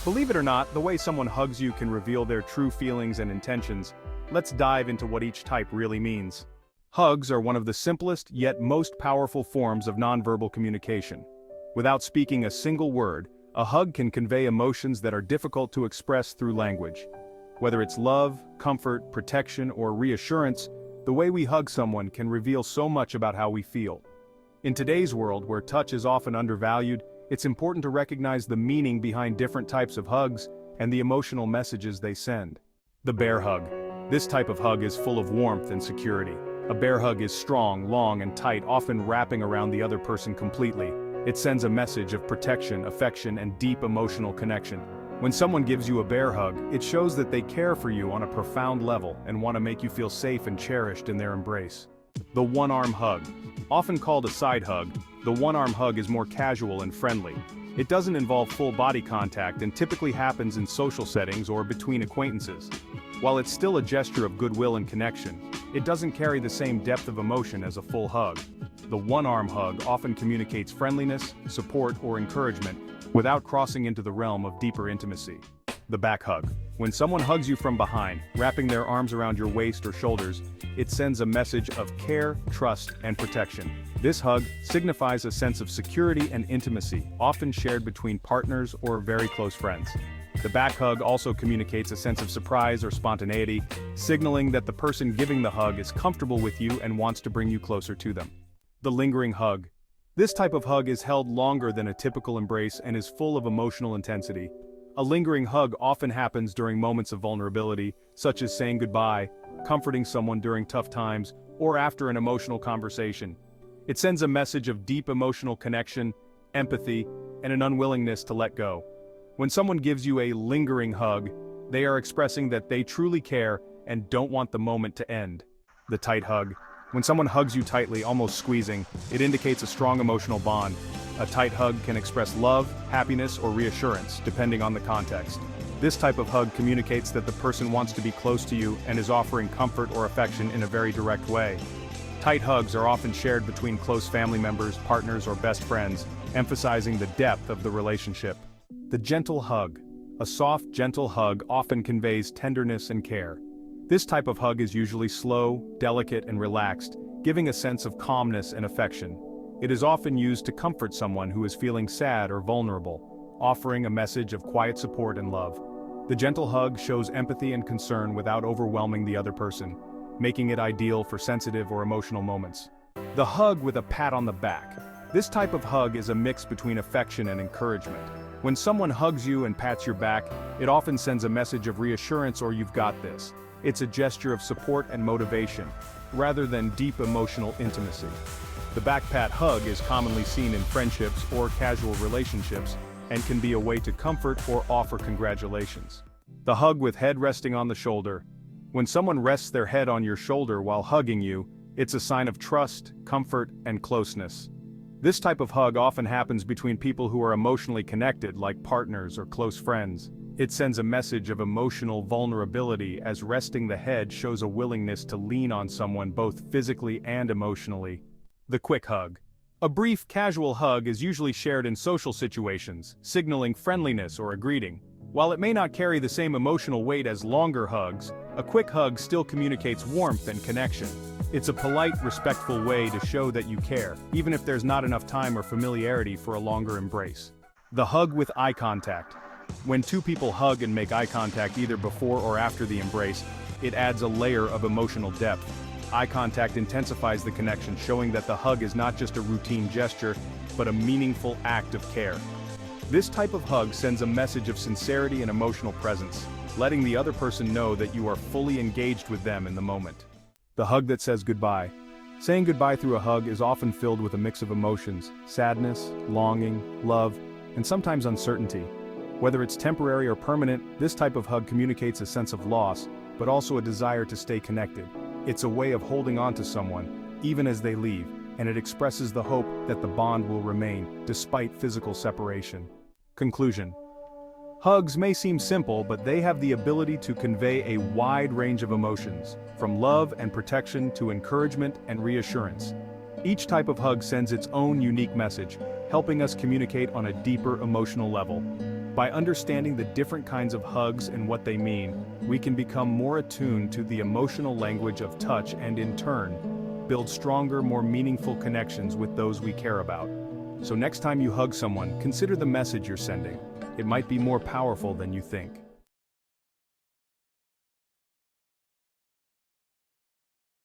Believe it or not, the way someone hugs you can reveal their true feelings and intentions. Let's dive into what each type really means. Hugs are one of the simplest yet most powerful forms of nonverbal communication. Without speaking a single word, a hug can convey emotions that are difficult to express through language. Whether it's love, comfort, protection, or reassurance, the way we hug someone can reveal so much about how we feel. In today's world, where touch is often undervalued, it's important to recognize the meaning behind different types of hugs and the emotional messages they send. The bear hug. This type of hug is full of warmth and security. A bear hug is strong, long, and tight, often wrapping around the other person completely. It sends a message of protection, affection, and deep emotional connection. When someone gives you a bear hug, it shows that they care for you on a profound level and want to make you feel safe and cherished in their embrace. The one-arm hug. Often called a side hug, the one-arm hug is more casual and friendly. It doesn't involve full body contact and typically happens in social settings or between acquaintances. While it's still a gesture of goodwill and connection, it doesn't carry the same depth of emotion as a full hug. The one-arm hug often communicates friendliness, support, or encouragement, without crossing into the realm of deeper intimacy. The back hug. When someone hugs you from behind, wrapping their arms around your waist or shoulders, it sends a message of care, trust, and protection. This hug signifies a sense of security and intimacy, often shared between partners or very close friends. The back hug also communicates a sense of surprise or spontaneity, signaling that the person giving the hug is comfortable with you and wants to bring you closer to them. The lingering hug. This type of hug is held longer than a typical embrace and is full of emotional intensity. A lingering hug often happens during moments of vulnerability, such as saying goodbye, comforting someone during tough times, or after an emotional conversation. It sends a message of deep emotional connection, empathy, and an unwillingness to let go. When someone gives you a lingering hug, they are expressing that they truly care and don't want the moment to end. The tight hug. When someone hugs you tightly, almost squeezing, it indicates a strong emotional bond. A tight hug can express love, happiness, or reassurance, depending on the context. This type of hug communicates that the person wants to be close to you and is offering comfort or affection in a very direct way. Tight hugs are often shared between close family members, partners, or best friends, emphasizing the depth of the relationship. The gentle hug. A soft, gentle hug often conveys tenderness and care. This type of hug is usually slow, delicate, and relaxed, giving a sense of calmness and affection. It is often used to comfort someone who is feeling sad or vulnerable, offering a message of quiet support and love. The gentle hug shows empathy and concern without overwhelming the other person, making it ideal for sensitive or emotional moments. The hug with a pat on the back. This type of hug is a mix between affection and encouragement. When someone hugs you and pats your back, it often sends a message of reassurance or "you've got this." It's a gesture of support and motivation, rather than deep emotional intimacy. The back pat hug is commonly seen in friendships or casual relationships and can be a way to comfort or offer congratulations. The hug with head resting on the shoulder. When someone rests their head on your shoulder while hugging you, it's a sign of trust, comfort, and closeness. This type of hug often happens between people who are emotionally connected, like partners or close friends. It sends a message of emotional vulnerability, as resting the head shows a willingness to lean on someone both physically and emotionally. The quick hug. A brief, casual hug is usually shared in social situations, signaling friendliness or a greeting. While it may not carry the same emotional weight as longer hugs, a quick hug still communicates warmth and connection. It's a polite, respectful way to show that you care, even if there's not enough time or familiarity for a longer embrace. The hug with eye contact. When two people hug and make eye contact either before or after the embrace, it adds a layer of emotional depth. Eye contact intensifies the connection, showing that the hug is not just a routine gesture, but a meaningful act of care. This type of hug sends a message of sincerity and emotional presence, letting the other person know that you are fully engaged with them in the moment. The hug that says goodbye. Saying goodbye through a hug is often filled with a mix of emotions: sadness, longing, love, and sometimes uncertainty. Whether it's temporary or permanent, this type of hug communicates a sense of loss, but also a desire to stay connected. It's a way of holding on to someone, even as they leave, and it expresses the hope that the bond will remain, despite physical separation. Conclusion. Hugs may seem simple, but they have the ability to convey a wide range of emotions, from love and protection to encouragement and reassurance. Each type of hug sends its own unique message, helping us communicate on a deeper emotional level. By understanding the different kinds of hugs and what they mean, we can become more attuned to the emotional language of touch and in turn, build stronger, more meaningful connections with those we care about. So next time you hug someone, consider the message you're sending. It might be more powerful than you think.